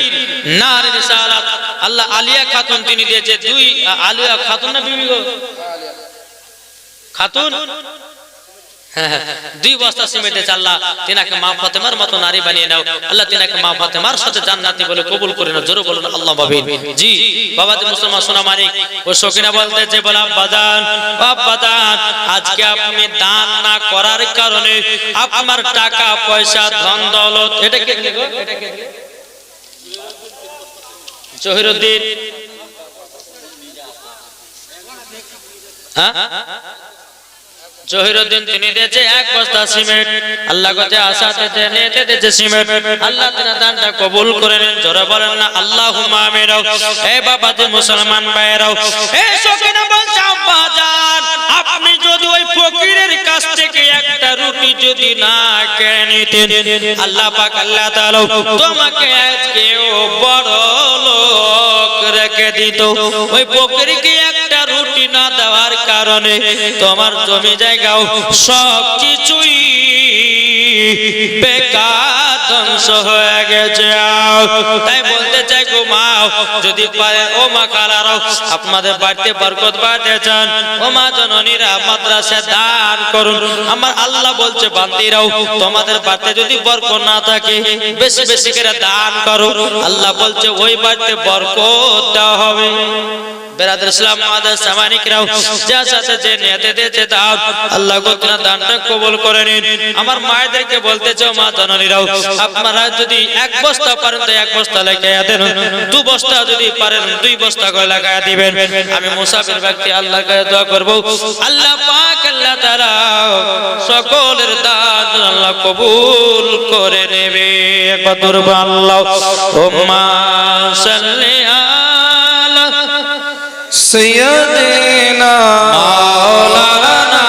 নারে রিসালাত। আল্লাহ আলিয়া খাতুন তিনি দিয়েছে 2। আলিয়া খাতুন না বিবি গো? খাতুন। 2 বস্তা সিমেন্ট দিয়েছে। আল্লাহ তিনাকে মা ফাতেমার মতো নারী বানিয়ে নাও। আল্লাহ তিনাকে মা ফাতেমার সাথে জান্নাতি বলে কবুল করে নাও, জোরে বলুন আল্লাহ আমিন। জি বাবাজি মুসলমান সোনা মানিক ও সকিনা বলতে যে বলা বাজান, বাবাজান আজকে আপনি দান না করার কারণে আপনার টাকা পয়সা ধন দৌলত, এটা কে দিলে গো? এটা কে দিলে? জহিরউদ্দিন। হ্যাঁ জহিরউদ্দিন তিনি দিয়েছে 1 বস্তা সিমেন্ট। আল্লাহ গতে আশাতে নিয়ে দিয়েছে সিমেন্ট। আল্লাহ তাআলা দানটা কবুল করে নেন, জোরে বলেন না আল্লাহুম্মা আমিন। এই বাবাজি মুসলমান ভাইরাও, এই সকিনা বলছে আব্বা জান, আপনি যদি ওই ফকিরের কাছ থেকে একটা রুটি যদি না কেড়ে নিতেন, আল্লাহ পাক আল্লাহ তাআলা তোমাকে আজকেও বড় লোক রেখে দিত। ওই ফকিরকে একটা রুটি না দেওয়ার কারণে তোমার জমি জায়গাও সব কিছুই বেকার ধ্বংস হয়ে গেছে। তাই বলতে চাই গো মা, যদি পারে ও মা খালারাও আপনাদের বাড়িতে বরকত বাড়াতে চান, ও মা জননীরা মাদ্রাসা দান করুন। আমার আল্লাহ বলছে বান্দিরাও তোমাদের বাড়িতে যদি বরকত না থাকে বেশি বেশি করে দান করো, আল্লাহ বলছে ওই বাড়িতে বরকত দেওয়া হবে। বেরাদর ইসলাম মাদার সামানিকরাও যা সাথে যে নিয়তে দিয়েছে দাও আল্লাহ গোতনা দানটা কবুল করে নিন। আমার মায়েদেরকে বলতে চাও মা জননীরাও আপনারা যদি এক বস্তা পারেন তো এক বস্তা লাগায়া দেন, দু বস্তা যদি পারেন দুই বস্তা করে লাগায়া দিবেন। আমি মুসাফির ব্যক্তি আল্লাহর কাছে দোয়া করব, আল্লাহ পাক আল্লাহ তাআলা সকলের দান আল্লাহ কবুল করে নেবে। কদর আল্লাহ উম্মা সাল্লি আলা سيدنا مولانا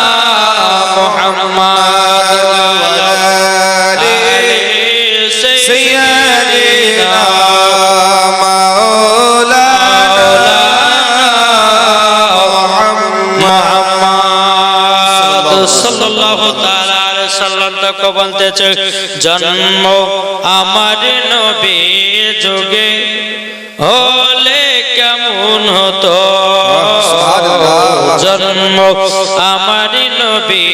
محمد وعلى سيدنا مولانا محمد সাল্লাল্লাহু তাআলা আলাইহি সাল্লাম তক বলতেছে জন্ম আমার নবী যুগে হলে কেমন হতো, জন্ম আমার নবী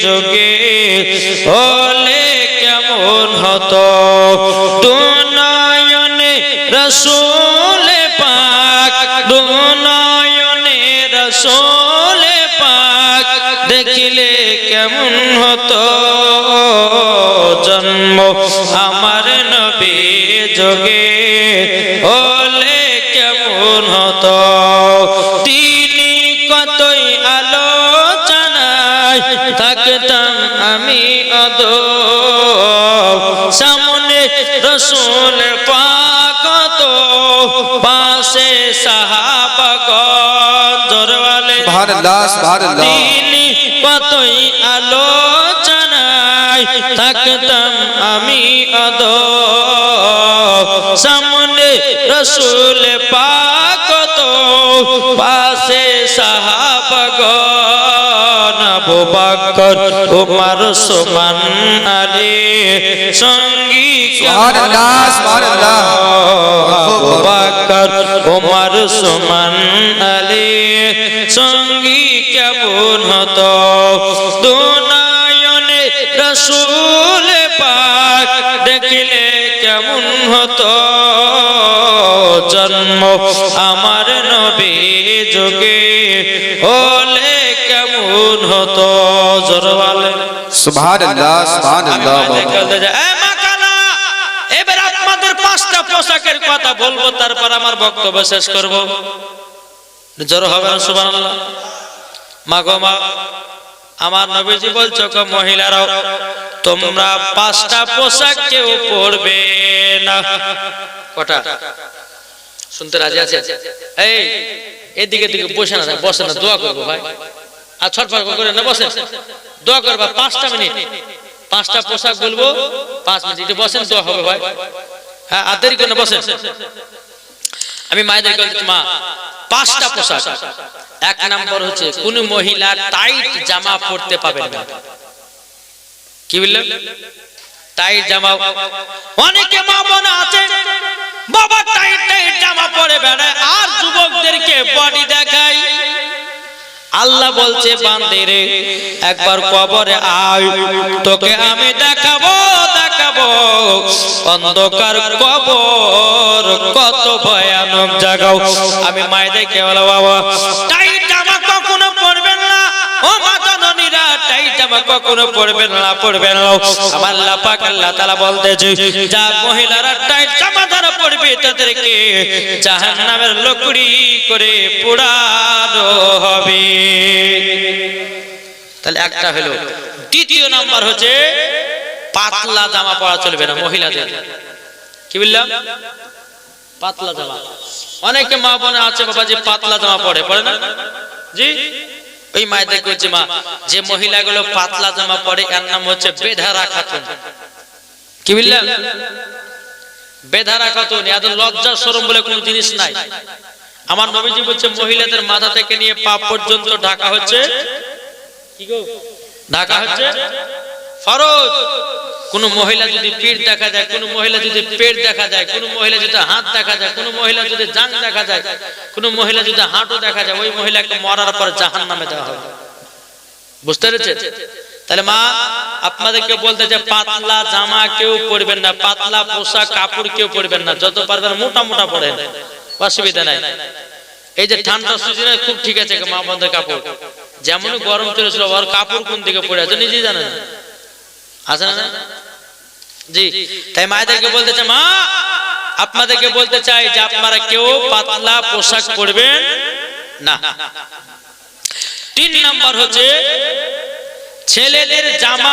যুগে হলে কেমন হতো, দুনয়নে রাসূল পাক দুনয়নে রাসূল পাক দেখিলে কেমন হতো, জন্ম আমার নবী যুগে হলে কেমন হতো, তিনি কতই আলোচনায় থাকতাম আমি অদব, সামনে রাসূল পাক তো পাশে সাহাবাগণ জোরওয়ালে সুবহানাল্লাহ সুবহানাল্লাহ। তিনি কতই আলোচনায় থাকতাম আমি অদব, সামনে রাসূল পাক তো পাশে সাহাবাগণ, আবু বকর উমর উসমান আলী সঙ্গী সুবহানাল্লাহ সুবহানাল্লাহ। আবু বকর উমর উসমান আলী সঙ্গী কেমন হতো, দুনয়নে রাসূল পাক দেখিলে কেমন হতো, জন্ম আমার নবী যুগে হলে কেমন হতো, জোরওয়ালে সুবহানাল্লাহ সুবহানাল্লাহ। এবার আপনাদের পাঁচটা পোশাকের কথা বলবো, তারপর আমার বক্তব্য শেষ করব। জোর হবে না সুবহানাল্লাহ। মা গো মা, আমার নবীজি বলছো গো মহিলারাও তোমরা পাঁচটা পোশাক কেউ পরবে না। কটা শুনতে রাজি আছে? এই এদিকে দিকে বসে না, বসে না, দোয়া করবো ভাই, আর ছটফট করে না বসেন, দোয়া করবা 5টা মিনিট, 5টা পোশাক বলবো 5 মিনিট, একটু বসেন, দোয়া হবে ভাই। হ্যাঁ আর দেরি করে না, বসেন। আমি মায়েদেরকে বলছি মা 5টা পোশাক। 1 নাম্বার হচ্ছে কোন মহিলা টাইট জামা পরতে পাবে না। কি বললেন? টাইট জামা। অনেকে মা বোন আছে বাবা টাইট টাইট জামা পরে বেড়ায় আর যুবকদেরকে বডি দেখায়। আল্লাহ বলছে বান্দিরে একবার কবরে আয়, তোকে আমি দেখাবো দেখাবো অন্ধকার কবর কত ভয়ানক জায়গা। আমি মায়েদেরকে বলো বাবা টাইট জামা কখনো পরবেন না, ও মা জননীরা টাইট জামা কখনো পরবেন না, পরবেন না। আমার আল্লাহ পাক আল্লাহ তাআলা বলতেছে যা মহিলারা টাইট জামা যারা পরবে তাদেরকে জাহান্নামের লকড়ি করে পোড়ানো হবে। তাহলে একটা হলো। দ্বিতীয় নাম্বার হচ্ছে পাতলা জামা পরা চলবে না মহিলাদের। কি বললাম? পাতলা জামা। অনেকে মা বোন আছে বাবা যে পাতলা জামা পরে, পরে না জি? ওই মায়েদের বলছে মা যে মহিলাগুলো পাতলা জামা পরে এর নাম হচ্ছে বেধারা খাতুন। কি বললাম? বেধারা খাতুন। এদের লজ্জা শরম বলে কোনো জিনিস নাই। আমার নবীজি বলছে মহিলাদের মাথা থেকে নিয়ে পা পর্যন্ত ঢাকা হচ্ছে কি গো? ঢাকা হচ্ছে ফরজ। কোন মহিলা যদি পিঠ দেখা যায়, কোন মহিলা যদি পেট দেখা যায়, কোন মহিলা যদি হাত দেখা যায়, কোন মহিলা যদি জাং দেখা যায়, কোন মহিলা যদি হাঁটু দেখা যায়, ওই মহিলাকে মরার পর জাহান্নামে দেওয়া হবে। বুঝতে পেরেছেন? তাহলে মা আপনাদেরকে বলতে যে পাতলা জামা কেউ পরবেন না, পাতলা পোশাক কাপড় কেউ পরবেন না, যত পারবেন মোটা মোটা পরেন, অসুবিধা নাই। এই যে ঠান্ডা সিজনে খুব ঠিক আছে মা বন্ধের কাপড়, যেমন গরম চলেছিল ওর কাপড় কোন দিকে পড়ে আছে নিজেই জানেন, আছে না? জি, তাই মায়েদেরকে বলতে চাই, মা আপনাদেরকে বলতে চাই যে আপনারা কেউ পাতলা পোশাক পরবেন না। 3 নাম্বার হচ্ছে ছেলেদের জামা